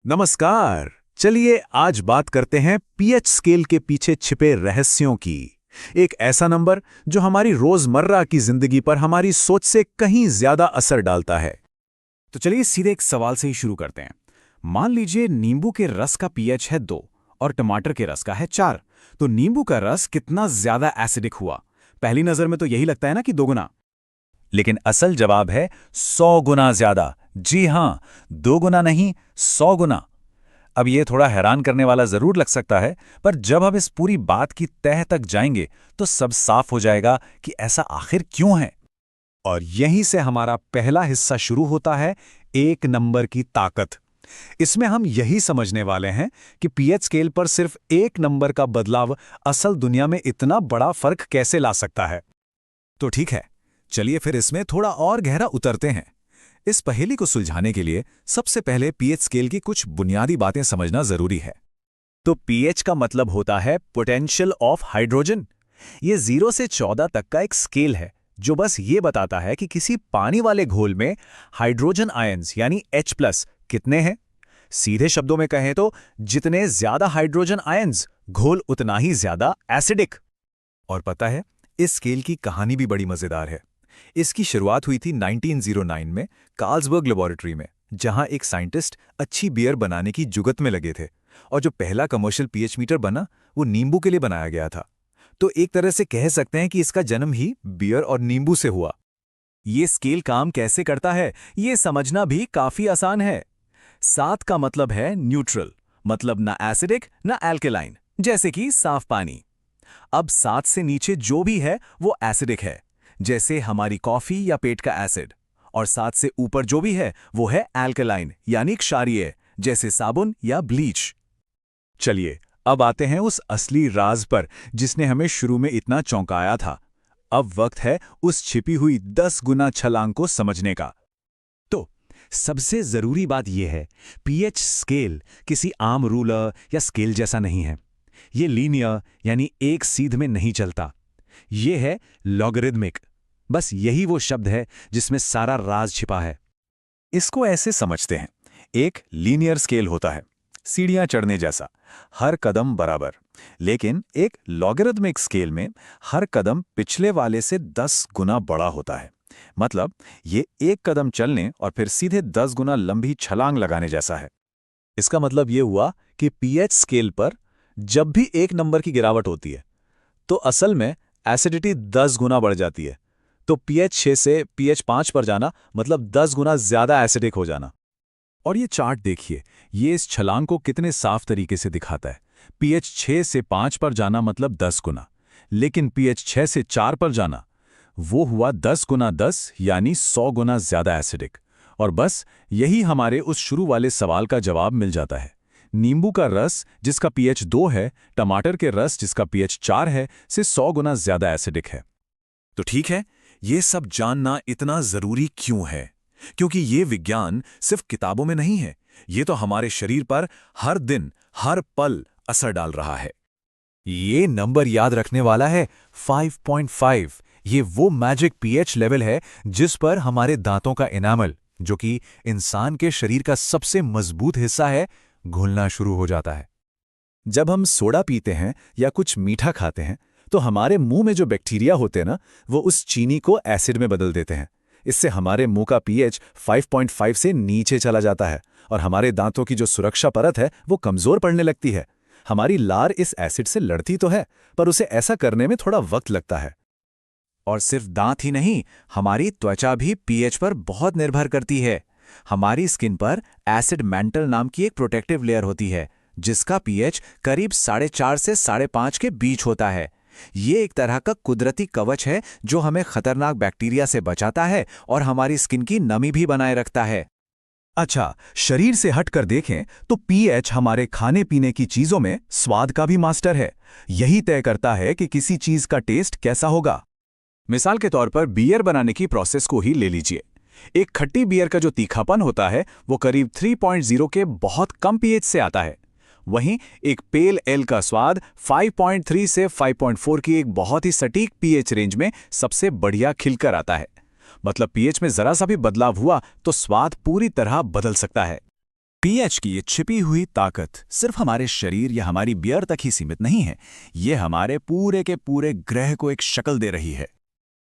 नमस्कार। चलिए आज बात करते हैं पीएच स्केल के पीछे छिपे रहस्यों की। एक ऐसा नंबर जो हमारी रोजमर्रा की जिंदगी पर हमारी सोच से कहीं ज्यादा असर डालता है। तो चलिए सीधे एक सवाल से ही शुरू करते हैं। मान लीजिए नींबू के रस का पीएच है 2 और टमाटर के रस का है 4, तो नींबू का रस कितना ज्यादा एसिडिक हुआ? पहली नजर में तो यही लगता है ना कि 2 गुना। लेकिन असल जवाब है 100 गुना ज्यादा। जी हां, 2 गुना नहीं, 100 गुना। अब ये थोड़ा हैरान करने वाला जरूर लग सकता है, पर जब हम इस पूरी बात की तह तक जाएंगे तो सब साफ हो जाएगा कि ऐसा आखिर क्यों है। और यहीं से हमारा पहला हिस्सा शुरू होता है, एक नंबर की ताकत। इसमें हम यही समझने वाले हैं कि पीएच स्केल पर सिर्फ एक नंबर का बदलाव असल दुनिया में इतना बड़ा फर्क कैसे ला सकता है। तो ठीक है, चलिए फिर इसमें थोड़ा और गहरा उतरते हैं। इस पहेली को सुलझाने के लिए सबसे पहले पीएच स्केल की कुछ बुनियादी बातें समझना जरूरी है। तो पीएच का मतलब होता है पोटेंशियल ऑफ हाइड्रोजन। ये 0 से 14 तक का एक स्केल है जो बस ये बताता है कि किसी पानी वाले घोल में हाइड्रोजन आयंस यानी H+ कितने हैं। सीधे शब्दों में कहें तो जितने ज्यादा हाइड्रोजन आयंस, घोल उतना ही ज्यादा एसिडिक। और पता है, इस स्केल की कहानी भी बड़ी मजेदार है। इसकी शुरुआत हुई थी 1909 में कार्ल्सबर्ग लेबोरेटरी में, जहां एक साइंटिस्ट अच्छी बियर बनाने की जुगत में लगे थे। और जो पहला कमर्शियल पीएच मीटर बना वो नींबू के लिए बनाया गया था। तो एक तरह से कह सकते हैं कि इसका जन्म ही बियर और नींबू से हुआ। ये स्केल काम कैसे करता है ये समझना भी काफी आसान है। 7 का मतलब है न्यूट्रल, मतलब ना एसिडिक ना एल्केलाइन, जैसे कि साफ पानी। अब 7 से नीचे जो भी है वो एसिडिक है, जैसे हमारी कॉफी या पेट का एसिड। और 7 से ऊपर जो भी है वो है एल्कलाइन यानी क्षारीय, जैसे साबुन या ब्लीच। चलिए अब आते हैं उस असली राज पर जिसने हमें शुरू में इतना चौंकाया था। अब वक्त है उस छिपी हुई 10 गुना छलांग को समझने का। तो सबसे जरूरी बात यह है, पीएच स्केल किसी आम रूलर या स्केल जैसा नहीं है। ये लीनियर यानी एक सीध में नहीं चलता। ये है लॉगरिदमिक। बस यही वो शब्द है जिसमें सारा राज छिपा है। इसको ऐसे समझते हैं, एक लीनियर स्केल होता है, सीढ़ियां चढ़ने जैसा, हर कदम बराबर। लेकिन एक लॉगरिदमिक स्केल में हर कदम पिछले वाले से 10 गुना बड़ा होता है। मतलब ये एक कदम चलने और फिर सीधे 10 गुना लंबी छलांग लगाने जैसा है। इसका मतलब ये हुआ कि पीएच स्केल पर जब भी एक नंबर की गिरावट होती है तो असल में एसिडिटी 10 गुना बढ़ जाती है। तो पीएच 6 से पीएच 5 पर जाना मतलब 10 गुना ज्यादा एसिडिक हो जाना। और ये चार्ट देखिए, ये इस छलांग को कितने साफ तरीके से दिखाता है। पीएच 6 से 5 पर जाना मतलब 10 गुना, लेकिन पीएच 6 से 4 पर जाना वो हुआ 10 गुना 10 यानी 100 गुना ज्यादा एसिडिक। और बस यही हमारे उस शुरू वाले सवाल का जवाब मिल जाता है। नींबू का रस जिसका पीएच 2 है, टमाटर के रस जिसका पीएच 4 है, से 100 गुना ज्यादा एसिडिक है। तो ठीक है, ये सब जानना इतना जरूरी क्यों है? क्योंकि ये विज्ञान सिर्फ किताबों में नहीं है, ये तो हमारे शरीर पर हर दिन हर पल असर डाल रहा है। ये नंबर याद रखने वाला है 5.5। ये वो मैजिक पीएच लेवल है जिस पर हमारे दांतों का एनामल, जो कि इंसान के शरीर का सबसे मजबूत हिस्सा है, घुलना शुरू हो जाता है। जब हम सोडा पीते हैं या कुछ मीठा खाते हैं तो हमारे मुंह में जो बैक्टीरिया होते हैं ना, वो उस चीनी को एसिड में बदल देते हैं। इससे हमारे मुंह का पीएच 5.5 से नीचे चला जाता है और हमारे दांतों की जो सुरक्षा परत है वो कमजोर पड़ने लगती है। हमारी लार इस एसिड से लड़ती तो है, पर उसे ऐसा करने में थोड़ा वक्त लगता है। और सिर्फ दांत ही नहीं, हमारी त्वचा भी पीएच पर बहुत निर्भर करती है। हमारी स्किन पर एसिड मैंटल नाम की एक प्रोटेक्टिव लेयर होती है जिसका पीएच करीब 4.5 से 5.5 के बीच होता है। ये एक तरह का कुदरती कवच है जो हमें खतरनाक बैक्टीरिया से बचाता है और हमारी स्किन की नमी भी बनाए रखता है। अच्छा, शरीर से हटकर देखें तो पीएच हमारे खाने पीने की चीजों में स्वाद का भी मास्टर है। यही तय करता है कि किसी चीज का टेस्ट कैसा होगा। मिसाल के तौर पर बियर बनाने की प्रोसेस को ही ले लीजिए। एक खट्टी बियर का जो तीखापन होता है वो करीब 3.0 के बहुत कम पीएच से आता है। वहीं एक पेल एल का स्वाद 5.3 से 5.4 की एक बहुत ही सटीक पीएच रेंज में सबसे बढ़िया खिलकर आता है। मतलब पीएच में जरा सा भी बदलाव हुआ तो स्वाद पूरी तरह बदल सकता है। पीएच की ये छिपी हुई ताकत सिर्फ हमारे शरीर या हमारी बियर तक ही सीमित नहीं है, ये हमारे पूरे के पूरे ग्रह को एक शक्ल दे रही है।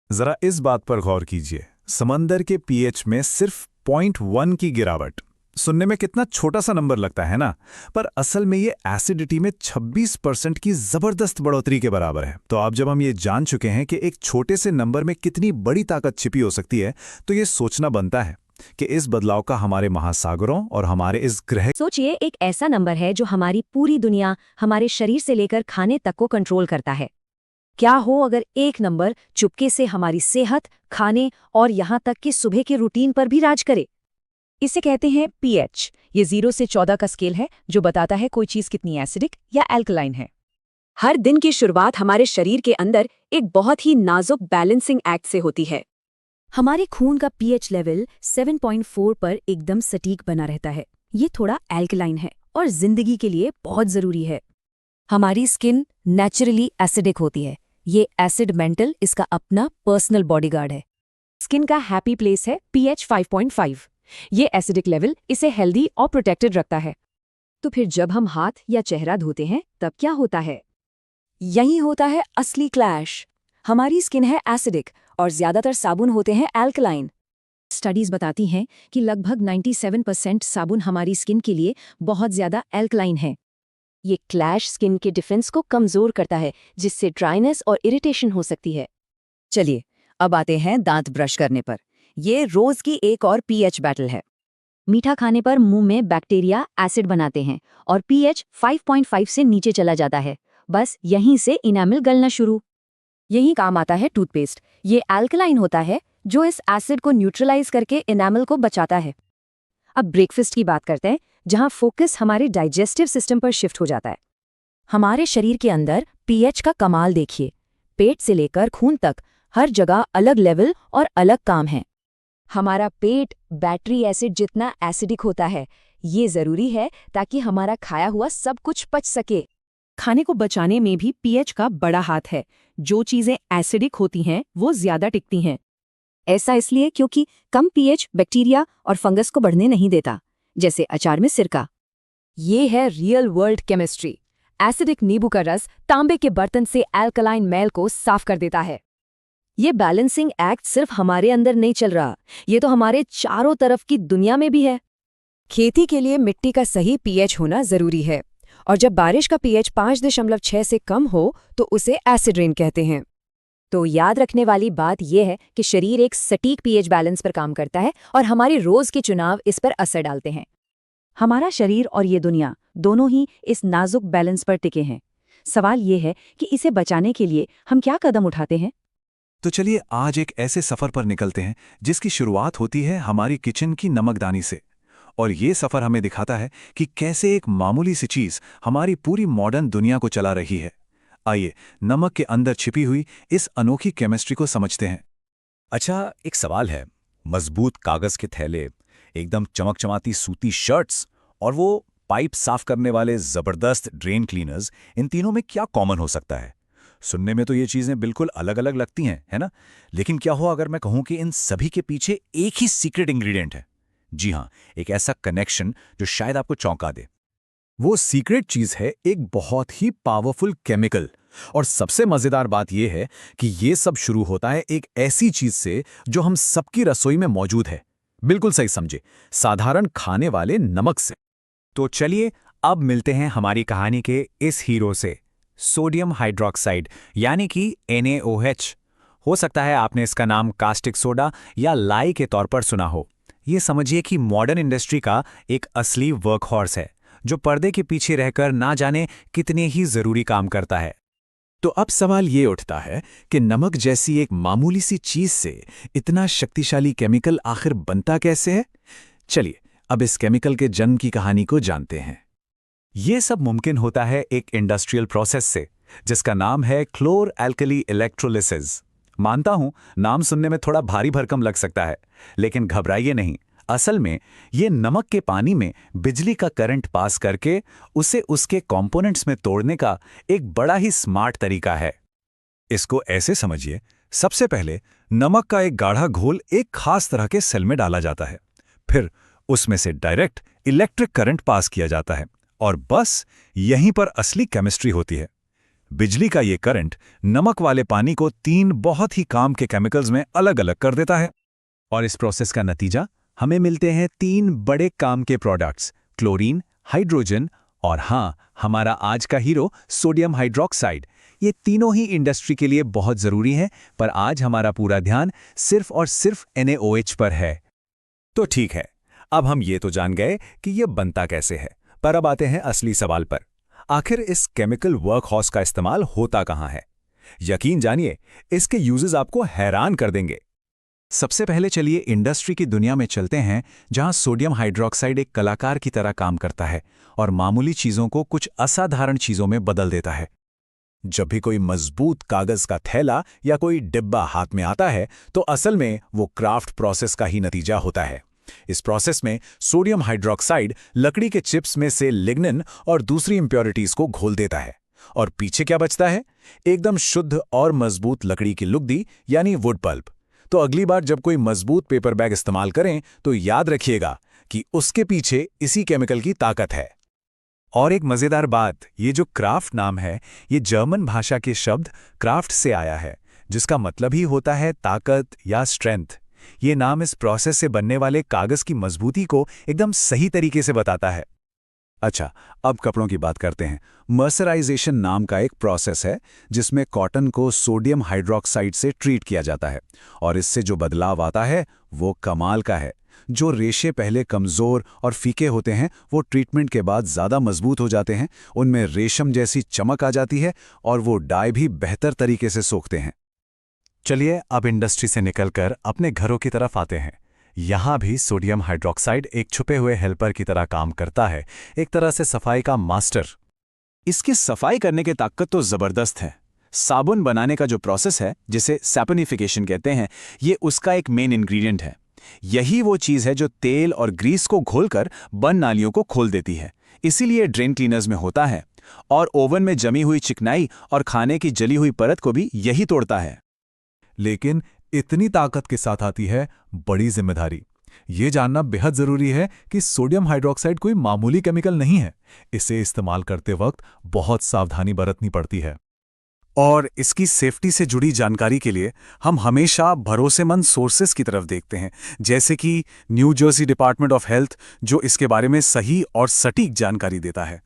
जरा इस बात पर गौर कीजिए, समंदर के पीएच में सिर्फ 0.1 की गिरावट। सुनने में कितना छोटा सा नंबर लगता है ना, पर असल में ये एसिडिटी में 26% की जबरदस्त बढ़ोतरी के बराबर है। तो अब जब हम ये जान चुके हैं कि एक छोटे से नंबर में कितनी बड़ी ताकत छिपी हो सकती है, तो ये सोचना बनता है कि इस बदलाव का हमारे महासागरों और हमारे इस ग्रह। सोचिए, एक ऐसा नंबर है जो हमारी पूरी दुनिया, हमारे शरीर से लेकर खाने तक को कंट्रोल करता है। क्या हो अगर एक नंबर चुपके से हमारी सेहत, खाने और यहाँ तक कि सुबह के रूटीन पर भी राज करे। इसे कहते हैं पीएच। ये 0 से 14 का स्केल है जो बताता है कोई चीज कितनी एसिडिक या एल्कलाइन है। हर दिन की शुरुआत हमारे शरीर के अंदर एक बहुत ही नाजुक बैलेंसिंग एक्ट से होती है। हमारे खून का पीएच लेवल 7.4 पर एकदम सटीक बना रहता है। ये थोड़ा एल्कलाइन है और जिंदगी के लिए बहुत जरूरी है। हमारी स्किन नेचुरली एसिडिक होती है। ये एसिड मेंटल इसका अपना पर्सनल बॉडीगार्ड है। स्किन का हैप्पी प्लेस है पीएच 5.5। ये एसिडिक लेवल इसे हेल्दी और प्रोटेक्टेड रखता है। तो फिर जब हम हाथ या चेहरा धोते हैं तब क्या होता है? यही होता है असली क्लैश। हमारी स्किन है एसिडिक और ज्यादातर साबुन होते हैं एल्कलाइन। स्टडीज बताती हैं कि लगभग 97% साबुन हमारी स्किन के लिए बहुत ज्यादा एल्कलाइन है। ये क्लैश स्किन के डिफेंस को कमजोर करता है, जिससे ड्राइनेस और इरिटेशन हो सकती है। चलिए अब आते हैं दांत ब्रश करने पर। ये रोज की एक और पीएच बैटल है। मीठा खाने पर मुंह में बैक्टीरिया एसिड बनाते हैं और पीएच 5.5 से नीचे चला जाता है। बस यहीं से इनामिल गलना शुरू। यही काम आता है टूथपेस्ट। ये एल्कलाइन होता है जो इस एसिड को न्यूट्रलाइज करके इनामिल को बचाता है। अब ब्रेकफास्ट की बात करते हैं, जहां फोकस हमारे डाइजेस्टिव सिस्टम पर शिफ्ट हो जाता है। हमारे शरीर के अंदर पीएच का कमाल देखिए। पेट से लेकर खून तक हर जगह अलग लेवल और अलग काम है। हमारा पेट बैटरी एसिड जितना एसिडिक होता है। ये जरूरी है ताकि हमारा खाया हुआ सब कुछ पच सके। खाने को बचाने में भी पीएच का बड़ा हाथ है। जो चीजें एसिडिक होती हैं वो ज्यादा टिकती हैं। ऐसा इसलिए क्योंकि कम पीएच बैक्टीरिया और फंगस को बढ़ने नहीं देता, जैसे अचार में सिरका। ये है रियल वर्ल्ड केमिस्ट्री। एसिडिक नींबू का रस तांबे के बर्तन से एल्कलाइन मैल को साफ कर देता है। ये बैलेंसिंग एक्ट सिर्फ हमारे अंदर नहीं चल रहा, ये तो हमारे चारों तरफ की दुनिया में भी है। खेती के लिए मिट्टी का सही पीएच होना जरूरी है, और जब बारिश का पीएच 5.6 से कम हो तो उसे एसिड रेन कहते हैं। तो याद रखने वाली बात यह है कि शरीर एक सटीक पीएच बैलेंस पर काम करता है और हमारे रोज के चुनाव इस पर असर डालते हैं। हमारा शरीर और ये दुनिया दोनों ही इस नाजुक बैलेंस पर टिके हैं। सवाल ये है कि इसे बचाने के लिए हम क्या कदम उठाते हैं। तो चलिए आज एक ऐसे सफर पर निकलते हैं जिसकी शुरुआत होती है हमारी किचन की नमकदानी से। और ये सफर हमें दिखाता है कि कैसे एक मामूली सी चीज हमारी पूरी मॉडर्न दुनिया को चला रही है। आइए नमक के अंदर छिपी हुई इस अनोखी केमिस्ट्री को समझते हैं। अच्छा, एक सवाल है। मजबूत कागज के थैले, एकदम चमकचमाती सूती शर्ट्स और वो पाइप साफ करने वाले जबरदस्त ड्रेन क्लीनर्स, इन तीनों में क्या कॉमन हो सकता है? सुनने में तो ये चीजें बिल्कुल अलग अलग लगती हैं, है ना? लेकिन क्या हो अगर मैं कहूं कि इन सभी के पीछे एक ही सीक्रेट इंग्रेडिएंट है? जी हां, एक ऐसा कनेक्शन जो शायद आपको चौंका दे। वो सीक्रेट चीज है एक बहुत ही पावरफुल केमिकल। और सबसे मजेदार बात यह है कि ये सब शुरू होता है एक ऐसी चीज से जो हम सबकी रसोई में मौजूद है। बिल्कुल सही समझे, साधारण खाने वाले नमक से। तो चलिए अब मिलते हैं हमारी कहानी के इस हीरो से, सोडियम हाइड्रोक्साइड यानी कि NaOH। हो सकता है आपने इसका नाम कास्टिक सोडा या लाई के तौर पर सुना हो। ये समझिए कि मॉडर्न इंडस्ट्री का एक असली वर्कहॉर्स है जो पर्दे के पीछे रहकर ना जाने कितने ही जरूरी काम करता है। तो अब सवाल ये उठता है कि नमक जैसी एक मामूली सी चीज से इतना शक्तिशाली केमिकल आखिर बनता कैसे है? चलिए अब इस केमिकल के जन्म की कहानी को जानते हैं। ये सब मुमकिन होता है एक इंडस्ट्रियल प्रोसेस से जिसका नाम है क्लोर एल्कली इलेक्ट्रोलिसिस। मानता हूं नाम सुनने में थोड़ा भारी भरकम लग सकता है, लेकिन घबराइए नहीं। असल में ये नमक के पानी में बिजली का करंट पास करके उसे उसके कंपोनेंट्स में तोड़ने का एक बड़ा ही स्मार्ट तरीका है। इसको ऐसे समझिए, सबसे पहले नमक का एक गाढ़ा घोल एक खास तरह के सेल में डाला जाता है। फिर उसमें से डायरेक्ट इलेक्ट्रिक करंट पास किया जाता है और बस यहीं पर असली केमिस्ट्री होती है। बिजली का ये करंट नमक वाले पानी को 3 बहुत ही काम के केमिकल्स में अलग अलग कर देता है। और इस प्रोसेस का नतीजा हमें मिलते हैं 3 बड़े काम के प्रोडक्ट्स, क्लोरीन, हाइड्रोजन और हाँ, हमारा आज का हीरो सोडियम हाइड्रोक्साइड। ये तीनों ही इंडस्ट्री के लिए बहुत जरूरी हैं, पर आज हमारा पूरा ध्यान सिर्फ और सिर्फ NaOH पर है। तो ठीक है, अब हम ये तो जान गए कि ये बनता कैसे है, पर अब आते हैं असली सवाल पर। आखिर इस केमिकल वर्कहॉर्स का इस्तेमाल होता कहाँ है? यकीन जानिए, इसके यूजेस आपको हैरान कर देंगे। सबसे पहले चलिए इंडस्ट्री की दुनिया में चलते हैं, जहां सोडियम हाइड्रोक्साइड एक कलाकार की तरह काम करता है और मामूली चीजों को कुछ असाधारण चीजों में बदल देता है। जब भी कोई मजबूत कागज का थैला या कोई डिब्बा हाथ में आता है, तो असल में वो क्राफ्ट प्रोसेस का ही नतीजा होता है। इस प्रोसेस में सोडियम हाइड्रोक्साइड लकड़ी के चिप्स में से लिग्निन और दूसरी इंप्योरिटीज को घोल देता है, और पीछे क्या बचता है? एकदम शुद्ध और मजबूत लकड़ी की लुगदी, यानी वुड पल्प। तो अगली बार जब कोई मजबूत पेपर बैग इस्तेमाल करें, तो याद रखिएगा कि उसके पीछे इसी केमिकल की ताकत है। और एक मजेदार बात, ये जो क्राफ्ट नाम है, ये जर्मन भाषा के शब्द क्राफ्ट से आया है, जिसका मतलब ही होता है ताकत या स्ट्रेंथ। ये नाम इस प्रोसेस से बनने वाले कागज की मजबूती को एकदम सही तरीके से बताता है। अच्छा, अब कपड़ों की बात करते हैं। मर्सराइजेशन नाम का एक प्रोसेस है जिसमें कॉटन को सोडियम हाइड्रोक्साइड से ट्रीट किया जाता है, और इससे जो बदलाव आता है वो कमाल का है। जो रेशे पहले कमज़ोर और फीके होते हैं, वो ट्रीटमेंट के बाद ज़्यादा मजबूत हो जाते हैं, उनमें रेशम जैसी चमक आ जाती है और वो डाई भी बेहतर तरीके से सोखते हैं। चलिए अब इंडस्ट्री से निकलकर अपने घरों की तरफ आते हैं। यहाँ भी सोडियम हाइड्रोक्साइड एक छुपे हुए हेल्पर की तरह काम करता है, एक तरह से सफाई का मास्टर। इसकी सफाई करने की ताकत तो ज़बरदस्त है। साबुन बनाने का जो प्रोसेस है, जिसे सैपोनिफिकेशन कहते हैं, ये उसका एक मेन इंग्रेडिएंट है। यही वो चीज़ है जो तेल और ग्रीस को घोलकर बंद नालियों को खोल देती है। इसीलिए ड्रेन क्लीनर्स में होता है, और ओवन में जमी हुई चिकनाई और खाने की जली हुई परत को भी यही तोड़ता है। लेकिन इतनी ताकत के साथ आती है बड़ी जिम्मेदारी। ये जानना बेहद जरूरी है कि सोडियम हाइड्रोक्साइड कोई मामूली केमिकल नहीं है। इसे इस्तेमाल करते वक्त बहुत सावधानी बरतनी पड़ती है। और इसकी सेफ्टी से जुड़ी जानकारी के लिए हम हमेशा भरोसेमंद सोर्सेस की तरफ देखते हैं, जैसे कि new Jersey department of health, जो इसके बारे में सही और सटीक जानकारी देता है।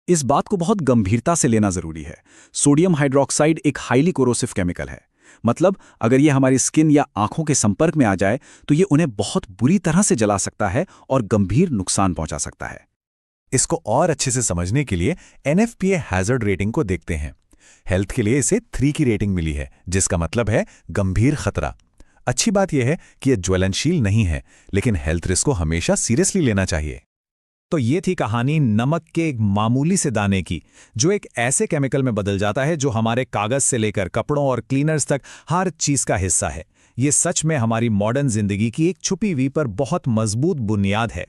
इस बात को बहुत गंभीरता से लेना जरूरी है। सोडियम हाइड्रोक्साइड एक हाईली कोरोसिव केमिकल है। मतलब अगर ये हमारी स्किन या आंखों के संपर्क में आ जाए, तो ये उन्हें बहुत बुरी तरह से जला सकता है और गंभीर नुकसान पहुंचा सकता है। इसको और अच्छे से समझने के लिए NFPA हैजर्ड रेटिंग को देखते हैं। हेल्थ के लिए इसे 3 की रेटिंग मिली है, जिसका मतलब है गंभीर खतरा। अच्छी बात यह है कि यह ज्वलनशील नहीं है, लेकिन हेल्थ रिस्क को हमेशा सीरियसली लेना चाहिए। तो ये थी कहानी नमक के एक मामूली से दाने की, जो एक ऐसे केमिकल में बदल जाता है जो हमारे कागज से लेकर कपड़ों और क्लीनर्स तक हर चीज का हिस्सा है। ये सच में हमारी मॉडर्न जिंदगी की एक छुपी हुई पर बहुत मजबूत बुनियाद है।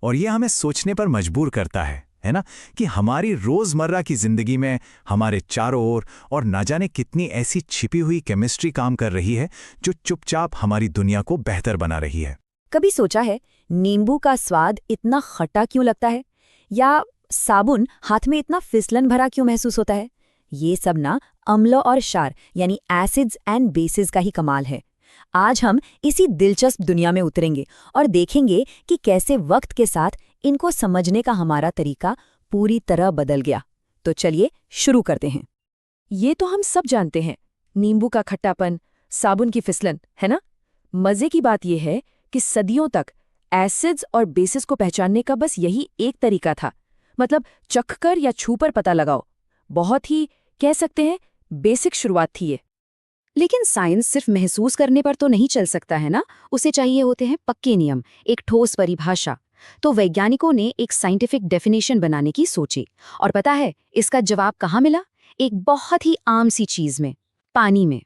और ये हमें सोचने पर मजबूर करता है ना, कि हमारी रोजमर्रा की जिंदगी में हमारे चारों ओर और ना जाने कितनी ऐसी छिपी हुई केमिस्ट्री काम कर रही है, जो चुपचाप हमारी दुनिया को बेहतर बना रही है। कभी सोचा है नींबू का स्वाद इतना खट्टा क्यों लगता है, या साबुन हाथ में इतना फिसलन भरा क्यों महसूस होता है? ये सब ना अम्ल और क्षार यानी एसिड्स एंड बेसिस का ही कमाल है। आज हम इसी दिलचस्प दुनिया में उतरेंगे और देखेंगे कि कैसे वक्त के साथ इनको समझने का हमारा तरीका पूरी तरह बदल गया। तो चलिए शुरू करते हैं। ये तो हम सब जानते हैं, नींबू का खट्टापन, साबुन की फिसलन, है ना? मजे की बात यह है कि सदियों तक एसिड्स और बेसिस को पहचानने का बस यही एक तरीका था, मतलब चखकर या छूकर पता लगाओ। बहुत ही कह सकते हैं बेसिक शुरुआत थी ये। लेकिन साइंस सिर्फ महसूस करने पर तो नहीं चल सकता है ना, उसे चाहिए होते हैं पक्के नियम, एक ठोस परिभाषा। तो वैज्ञानिकों ने एक साइंटिफिक डेफिनेशन बनाने की सोची, और पता है इसका जवाब कहाँ मिला? एक बहुत ही आम सी चीज में, पानी में।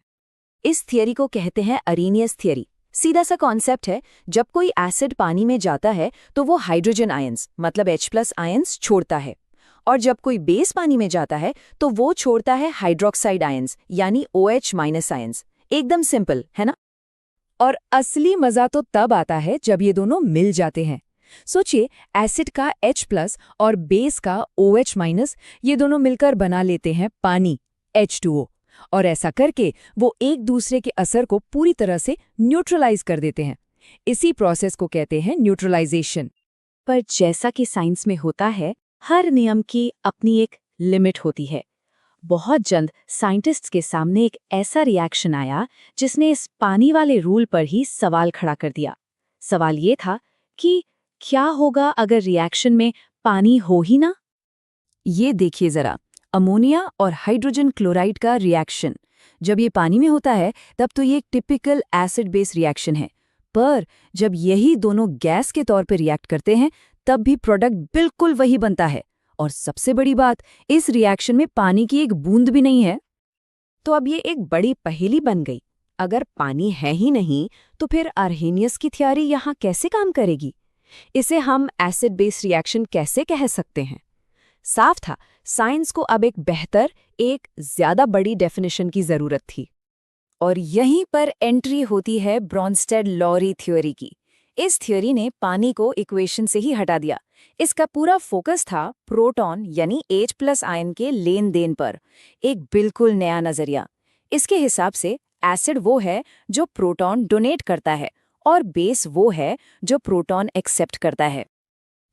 इस थियरी को कहते हैं अरेनियस थियरी। सीधा सा कॉन्सेप्ट है, जब कोई एसिड पानी में जाता है तो वो हाइड्रोजन आयंस मतलब H+ आयंस छोड़ता है, और जब कोई बेस पानी में जाता है तो वो छोड़ता है हाइड्रोक्साइड आयंस यानी OH- आयंस। एकदम सिंपल है ना? और असली मजा तो तब आता है जब ये दोनों मिल जाते हैं। सोचिए, एसिड का H+ और बेस का OH- ये दोनों मिलकर बना लेते हैं पानी, H2O, और ऐसा करके वो एक दूसरे के असर को पूरी तरह से न्यूट्रलाइज कर देते हैं। इसी प्रोसेस को कहते हैं न्यूट्रलाइजेशन। पर जैसा कि साइंस में होता है, हर नियम की अपनी एक लिमिट होती है। बहुत जल्द साइंटिस्ट्स के सामने एक ऐसा रिएक्शन आया जिसने इस पानी वाले रूल पर ही सवाल खड़ा कर दिया। सवाल ये था कि क्या होगा अगर रिएक्शन में पानी हो ही ना? ये देखिए जरा, अमोनिया और हाइड्रोजन क्लोराइड का रिएक्शन। जब ये पानी में होता है तब तो ये एक टिपिकल एसिड बेस रिएक्शन है, पर जब यही दोनों गैस के तौर पर रिएक्ट करते हैं तब भी प्रोडक्ट बिल्कुल वही बनता है। और सबसे बड़ी बात, इस रिएक्शन में पानी की एक बूंद भी नहीं है। तो अब ये एक बड़ी पहेली बन गई। अगर पानी है ही नहीं तो फिर अर्हेनियस की थ्योरी यहाँ कैसे काम करेगी? इसे हम एसिड बेस रिएक्शन कैसे कह सकते हैं? साफ था, साइंस को अब एक बेहतर, एक ज्यादा बड़ी डेफिनेशन की जरूरत थी। और यहीं पर एंट्री होती है ब्रॉन्स्टेड-लॉरी थ्योरी की। इस थ्योरी ने पानी को इक्वेशन से ही हटा दिया। इसका पूरा फोकस था प्रोटॉन यानी H+ आयन के लेन देन पर, एक बिल्कुल नया नजरिया। इसके हिसाब से एसिड वो है जो प्रोटॉन डोनेट करता है और बेस वो है जो प्रोटॉन एक्सेप्ट करता है।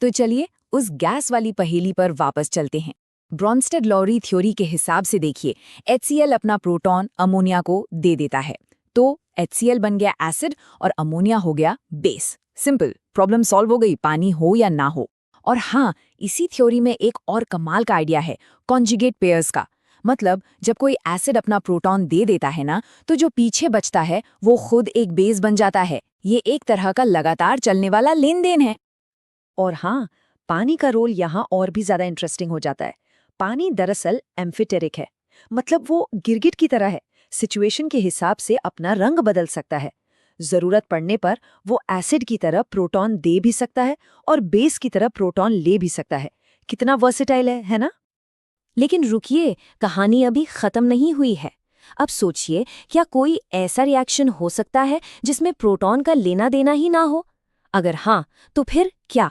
तो चलिए उस गैस वाली पहेली पर वापस चलते हैं। ब्रॉन्स्टेड-लॉरी थ्योरी के हिसाब से देखिए, HCl अपना प्रोटॉन अमोनिया को दे देता है, तो HCl बन गया एसिड और अमोनिया हो गया बेस। सिंपल, प्रॉब्लम सॉल्व हो गई, पानी हो या ना हो। और हाँ, इसी थ्योरी में एक और कमाल का आइडिया है, कॉन्जुगेट पेयर्स का। मतलब जब कोई एसिड अपना प्रोटॉन दे देता है ना, तो जो पीछे बचता है वो खुद एक बेस बन जाता है। ये एक तरह का लगातार चलने वाला लेन देन है। और हाँ, पानी का रोल यहाँ और भी ज्यादा इंटरेस्टिंग हो जाता है। पानी दरअसल एम्फिटेरिक है, मतलब वो गिरगिट की तरह है। सिचुएशन के हिसाब से अपना रंग बदल सकता है। जरूरत पड़ने पर वो एसिड की तरह प्रोटॉन दे भी सकता है और बेस की तरह प्रोटॉन ले भी सकता है। कितना वर्सेटाइल है ना? लेकिन रुकिए, कहानी अभी खत्म नहीं हुई है। अब सोचिए, क्या कोई ऐसा रिएक्शन हो सकता है जिसमें प्रोटॉन का लेना देना ही ना हो? अगर हाँ, तो फिर क्या?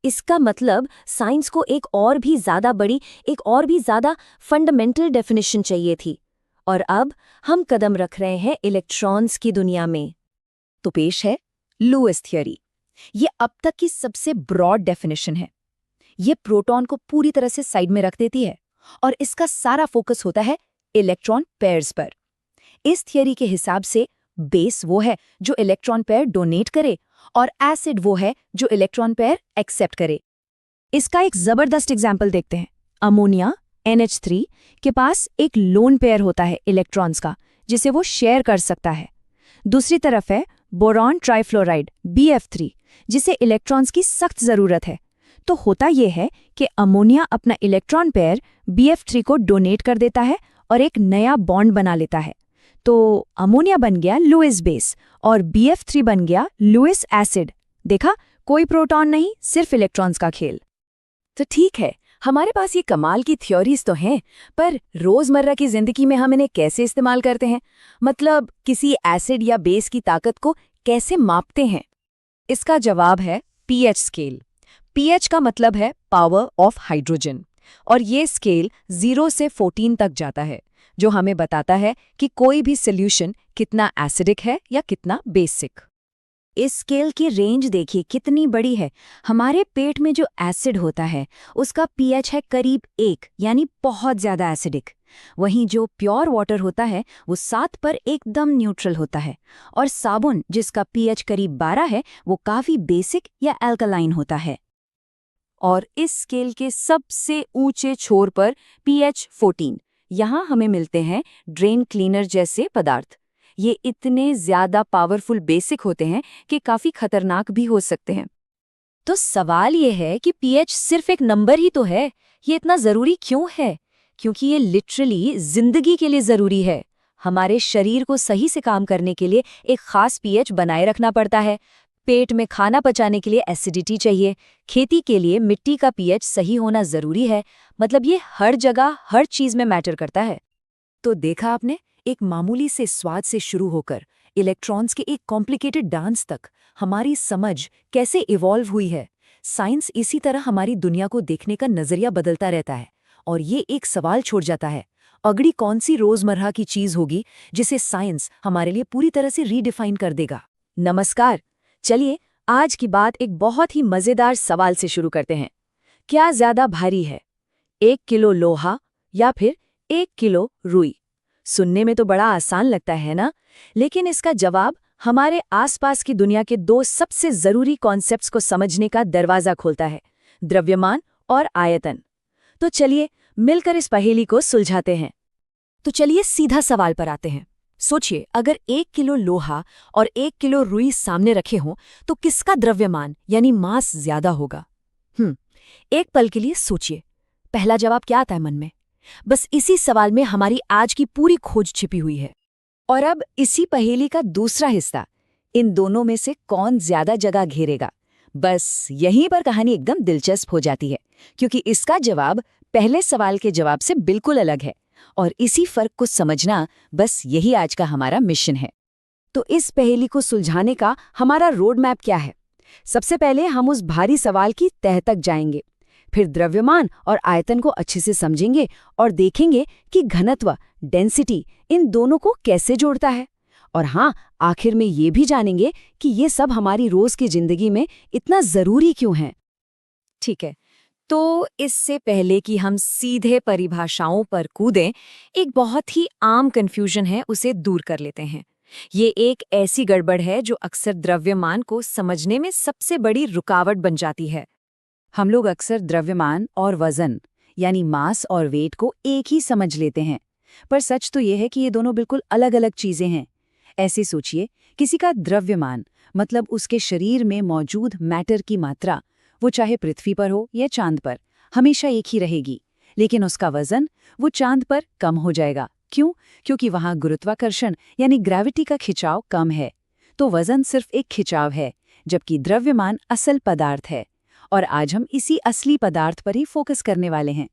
इसका मतलब साइंस को एक और भी ज्यादा बड़ी, एक और भी ज्यादा फंडामेंटल डेफिनेशन चाहिए थी। और अब हम कदम रख रहे हैं इलेक्ट्रॉन्स की दुनिया में। तो पेश है लुईस थ्योरी। ये अब तक की सबसे ब्रॉड डेफिनेशन है। ये प्रोटॉन को पूरी तरह से साइड में रख देती है और इसका सारा फोकस होता है इलेक्ट्रॉन पेयर्स पर। इस थियरी के हिसाब से बेस वो है जो इलेक्ट्रॉन पेयर डोनेट करे और एसिड वो है जो इलेक्ट्रॉन पेयर एक्सेप्ट करे। इसका एक जबरदस्त एग्जाम्पल देखते हैं। अमोनिया NH3 के पास एक लोन पेयर होता है इलेक्ट्रॉन्स का, जिसे वो शेयर कर सकता है। दूसरी तरफ है बोरॉन ट्राइफ्लोराइड BF3, जिसे इलेक्ट्रॉन्स की सख्त जरूरत है। तो होता यह है कि अमोनिया अपना इलेक्ट्रॉन पेयर BF3 को डोनेट कर देता है और एक नया बॉन्ड बना लेता है। तो अमोनिया बन गया लुईस बेस और BF3 बन गया लुईस एसिड। देखा, कोई प्रोटॉन नहीं, सिर्फ इलेक्ट्रॉन्स का खेल। तो ठीक है, हमारे पास ये कमाल की थ्योरीज तो हैं, पर रोजमर्रा की जिंदगी में हम इन्हें कैसे इस्तेमाल करते हैं? मतलब किसी एसिड या बेस की ताकत को कैसे मापते हैं? इसका जवाब है pH स्केल। pH का मतलब है पावर ऑफ हाइड्रोजन, और ये स्केल 0 से 14 तक जाता है, जो हमें बताता है कि कोई भी सॉल्यूशन कितना एसिडिक है या कितना बेसिक। इस स्केल की रेंज देखिए कितनी बड़ी है। हमारे पेट में जो एसिड होता है उसका pH है करीब 1, यानी बहुत ज्यादा एसिडिक। वहीं जो प्योर वाटर होता है वो 7 पर एकदम न्यूट्रल होता है, और साबुन जिसका pH करीब 12 है वो काफी बेसिक या अल्कलाइन होता है। और इस स्केल के सबसे ऊंचे छोर पर pH 14, यहाँ हमें मिलते हैं ड्रेन क्लीनर जैसे पदार्थ। ये इतने ज्यादा पावरफुल बेसिक होते हैं कि काफी खतरनाक भी हो सकते हैं। तो सवाल ये है कि pH सिर्फ एक नंबर ही तो है, ये इतना जरूरी क्यों है? क्योंकि ये लिटरली जिंदगी के लिए जरूरी है। हमारे शरीर को सही से काम करने के लिए एक खास pH बनाए रखना पड़ता है। पेट में खाना पचाने के लिए एसिडिटी चाहिए, खेती के लिए मिट्टी का pH सही होना जरूरी है। मतलब ये हर जगह हर चीज में मैटर करता है। तो देखा आपने, एक मामूली से स्वाद से शुरू होकर इलेक्ट्रॉन्स के एक कॉम्प्लिकेटेड डांस तक हमारी समझ कैसे इवॉल्व हुई है। साइंस इसी तरह हमारी दुनिया को देखने का नजरिया बदलता रहता है और ये एक सवाल छोड़ जाता है, अगली कौन सी रोजमर्रा की चीज होगी जिसे साइंस हमारे लिए पूरी तरह से रीडिफाइन कर देगा। नमस्कार, चलिए आज की बात एक बहुत ही मजेदार सवाल से शुरू करते हैं। क्या ज्यादा भारी है, 1 किलो लोहा या फिर 1 किलो रुई? सुनने में तो बड़ा आसान लगता है ना, लेकिन इसका जवाब हमारे आसपास की दुनिया के 2 सबसे जरूरी कॉन्सेप्ट्स को समझने का दरवाजा खोलता है, द्रव्यमान और आयतन। तो चलिए मिलकर इस पहेली को सुलझाते हैं। तो चलिए सीधा सवाल पर आते हैं। सोचिए, अगर 1 किलो लोहा और 1 किलो रुई सामने रखे हों तो किसका द्रव्यमान यानी मास ज्यादा होगा? एक पल के लिए सोचिए, पहला जवाब क्या आता है मन में? बस इसी सवाल में हमारी आज की पूरी खोज छिपी हुई है। और अब इसी पहेली का दूसरा हिस्सा, इन दोनों में से कौन ज्यादा जगह घेरेगा। बस यहीं पर कहानी एकदम दिलचस्प हो जाती है, क्योंकि इसका जवाब पहले सवाल के जवाब से बिल्कुल अलग है और इसी फर्क को समझना बस यही आज का हमारा मिशन है। तो इस पहेली को सुलझाने का हमारा रोड मैप क्या है? सबसे पहले हम उस भारी सवाल की तह तक जाएंगे, फिर द्रव्यमान और आयतन को अच्छे से समझेंगे और देखेंगे कि घनत्व, डेंसिटी, इन दोनों को कैसे जोड़ता है। और हाँ, आखिर में ये भी जानेंगे कि ये सब हमारी रोज की जिंदगी में इतना जरूरी क्यों है। ठीक है, तो इससे पहले कि हम सीधे परिभाषाओं पर कूदें, एक बहुत ही आम कन्फ्यूजन है, उसे दूर कर लेते हैं। ये एक ऐसी गड़बड़ है जो अक्सर द्रव्यमान को समझने में सबसे बड़ी रुकावट बन जाती है। हम लोग अक्सर द्रव्यमान और वजन यानी मास और वेट को एक ही समझ लेते हैं, पर सच तो ये है कि ये दोनों बिल्कुल अलग अलग चीजें हैं। ऐसे सोचिए, किसी का द्रव्यमान मतलब उसके शरीर में मौजूद मैटर की मात्रा, वो चाहे पृथ्वी पर हो या चांद पर, हमेशा एक ही रहेगी। लेकिन उसका वजन वो चांद पर कम हो जाएगा। क्यों? क्योंकि वहां गुरुत्वाकर्षण यानी ग्रेविटी का खिंचाव कम है। तो वजन सिर्फ एक खिंचाव है, जबकि द्रव्यमान असल पदार्थ है। और आज हम इसी असली पदार्थ पर ही फोकस करने वाले हैं।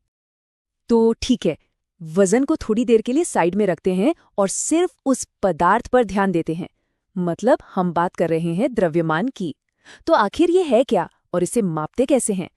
तो ठीक है, वजन को थोड़ी देर के लिए साइड में रखते हैं और सिर्फ उस पदार्थ पर ध्यान देते हैं। मतलब हम बात कर रहे हैं द्रव्यमान की। तो आखिर ये है क्या और इसे मापते कैसे हैं?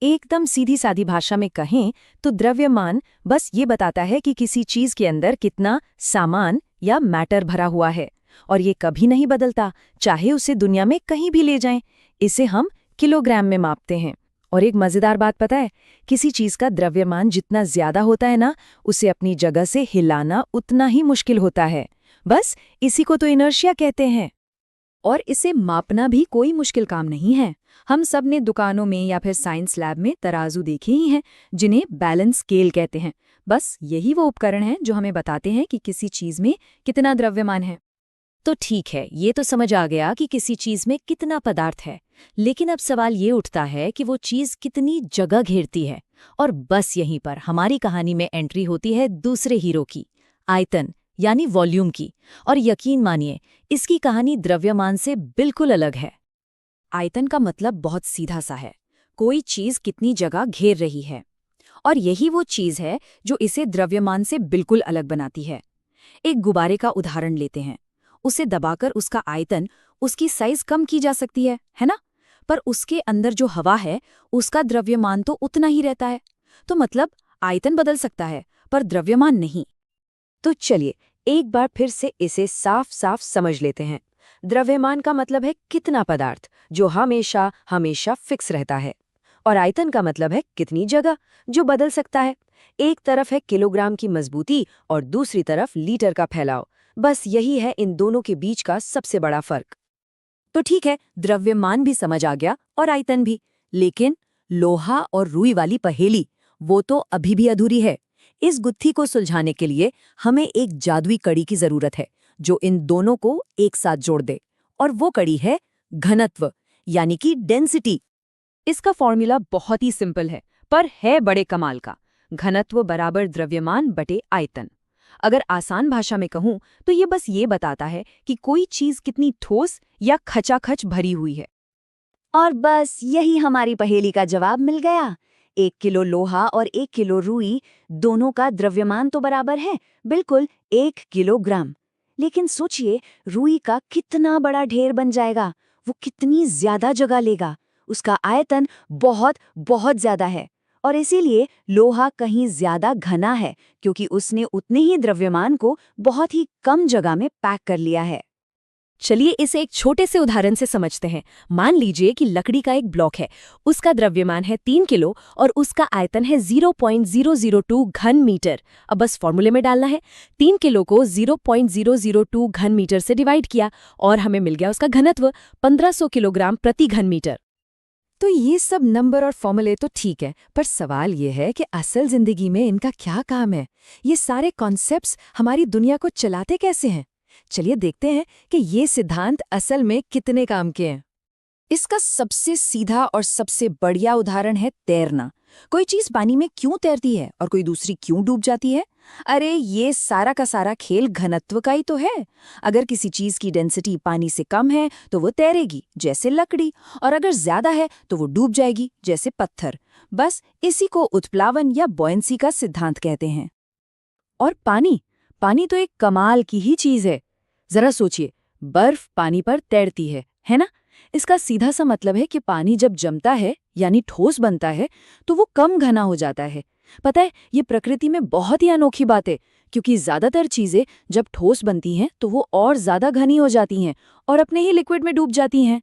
एकदम सीधी सादी भाषा में कहें तो द्रव्यमान बस ये बताता है कि किसी चीज के अंदर कितना सामान या मैटर भरा हुआ है, और ये कभी नहीं बदलता, चाहे उसे दुनिया में कहीं भी ले जाएं। इसे हम किलोग्राम में मापते हैं। और एक मजेदार बात पता है, किसी चीज का द्रव्यमान जितना ज्यादा होता है ना, उसे अपनी जगह से हिलाना उतना ही मुश्किल होता है। बस इसी को तो इनर्शिया कहते हैं। और इसे मापना भी कोई मुश्किल काम नहीं है। हम सब ने दुकानों में या फिर साइंस लैब में तराजू देखे ही हैं, जिन्हें बैलेंस स्केल कहते हैं। बस यही वो उपकरण हैं जो हमें बताते हैं कि किसी चीज में कितना द्रव्यमान है। तो ठीक है, ये तो समझ आ गया कि किसी चीज में कितना पदार्थ है, लेकिन अब सवाल ये उठता है कि वो चीज कितनी जगह घेरती है। और बस यहीं पर हमारी कहानी में एंट्री होती है दूसरे हीरो की, आयतन यानी वॉल्यूम की। और यकीन मानिए, इसकी कहानी द्रव्यमान से बिल्कुल अलग है। आयतन का मतलब बहुत सीधा सा है, कोई चीज कितनी जगह घेर रही है। और यही वो चीज है जो इसे द्रव्यमान से बिल्कुल अलग बनाती है। एक गुब्बारे का उदाहरण लेते हैं। उसे दबाकर उसका आयतन, उसकी साइज कम की जा सकती है ना? पर उसके अंदर जो हवा है, उसका द्रव्यमान तो उतना ही रहता है। तो मतलब आयतन बदल सकता है, पर द्रव्यमान नहीं। तो चलिए एक बार फिर से इसे साफ साफ समझ लेते हैं। द्रव्यमान का मतलब है कितना पदार्थ जो हमेशा हमेशा फिक्स रहता है, और आयतन का मतलब है कितनी जगह जो बदल सकता है। एक तरफ है किलोग्राम की मजबूती और दूसरी तरफ लीटर का फैलाव। बस यही है इन दोनों के बीच का सबसे बड़ा फर्क। तो ठीक है, द्रव्यमान भी समझ आ गया और आयतन भी, लेकिन लोहा और रुई वाली पहेली, वो तो अभी भी अधूरी है। इस गुत्थी को सुलझाने के लिए हमें एक जादुई कड़ी की जरूरत है जो इन दोनों को एक साथ जोड़ दे, और वो कड़ी है घनत्व यानी कि डेंसिटी। इसका फॉर्मूला बहुत ही सिंपल है, पर है बड़े कमाल का। घनत्व बराबर द्रव्यमान बटे आयतन। अगर आसान भाषा में कहूं तो ये बस ये बताता है कि कोई चीज कितनी ठोस या खचाखच भरी हुई है। और बस यही हमारी पहेली का जवाब मिल गया। 1 किलो लोहा और 1 किलो रुई, दोनों का द्रव्यमान तो बराबर है, बिल्कुल 1 किलोग्राम। लेकिन सोचिए, रुई का कितना बड़ा ढेर बन जाएगा, वो कितनी ज्यादा जगह लेगा, उसका आयतन बहुत बहुत ज्यादा है और इसीलिए लोहा कहीं ज्यादा घना है क्योंकि उसने उतने ही द्रव्यमान को बहुत ही कम जगह में पैक कर लिया है। चलिए इसे एक छोटे से उदाहरण से समझते हैं। मान लीजिए कि लकड़ी का एक ब्लॉक है, उसका द्रव्यमान है 3 किलो और उसका आयतन है 0.002 घन मीटर। अब बस फॉर्मूले में डालना है। 3 किलो को 0.002 घन मीटर से डिवाइड किया और हमें मिल गया उसका घनत्व 1500 किलोग्राम प्रति घन मीटर। तो ये सब नंबर और फॉर्मूले तो ठीक है, पर सवाल ये है कि असल जिंदगी में इनका क्या काम है? ये सारे कॉन्सेप्ट्स हमारी दुनिया को चलाते कैसे हैं? चलिए देखते हैं कि ये सिद्धांत असल में कितने काम के हैं। इसका सबसे सीधा और सबसे बढ़िया उदाहरण है तैरना। कोई चीज पानी में क्यों तैरती है और कोई दूसरी क्यों डूब जाती है? अरे ये सारा का सारा खेल घनत्व का ही तो है। अगर किसी चीज की डेंसिटी पानी से कम है तो वो तैरेगी, जैसे लकड़ी, और अगर ज्यादा है तो वो डूब जाएगी, जैसे पत्थर। बस इसी को उत्प्लावन या बॉयंसी का सिद्धांत कहते हैं। और पानी तो एक कमाल की ही चीज है। जरा सोचिए, बर्फ पानी पर तैरती है ना? इसका सीधा सा मतलब है कि पानी जब जमता है यानी ठोस बनता है तो वो कम घना हो जाता है। पता है, ये प्रकृति में बहुत ही अनोखी बात है, क्योंकि ज्यादातर चीजें जब ठोस बनती हैं तो वो और ज्यादा घनी हो जाती हैं और अपने ही लिक्विड में डूब जाती हैं।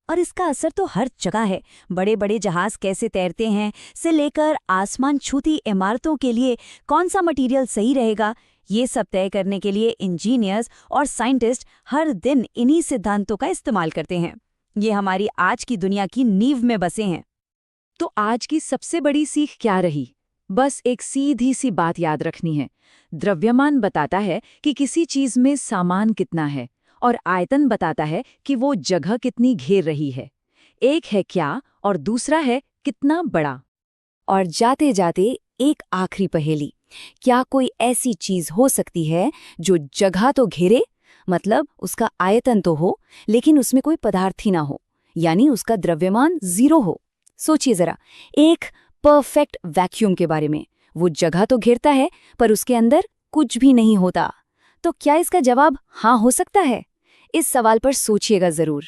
और इसका असर तो हर जगह है। बड़े बड़े जहाज कैसे तैरते हैं से लेकर आसमान छूती इमारतों के लिए कौन सा मटेरियल सही रहेगा, ये सब तय करने के लिए इंजीनियर्स और साइंटिस्ट हर दिन इन्हीं सिद्धांतों का इस्तेमाल करते हैं। ये हमारी आज की दुनिया की नींव में बसे हैं। तो आज की सबसे बड़ी सीख क्या रही? बस एक सीधी सी बात याद रखनी है। द्रव्यमान बताता है कि किसी चीज में सामान कितना है और आयतन बताता है कि वो जगह कितनी घेर रही है। एक है क्या और दूसरा है कितना बड़ा। और जाते जाते एक आखिरी पहेली, क्या कोई ऐसी चीज हो सकती है जो जगह तो घेरे, मतलब उसका आयतन तो हो, लेकिन उसमें कोई पदार्थ ही ना हो, यानी उसका द्रव्यमान 0 हो? सोचिए जरा, एक परफेक्ट वैक्यूम के बारे में। वो जगह तो घेरता है पर उसके अंदर कुछ भी नहीं होता। तो क्या इसका जवाब हाँ हो सकता है? इस सवाल पर सोचिएगा जरूर।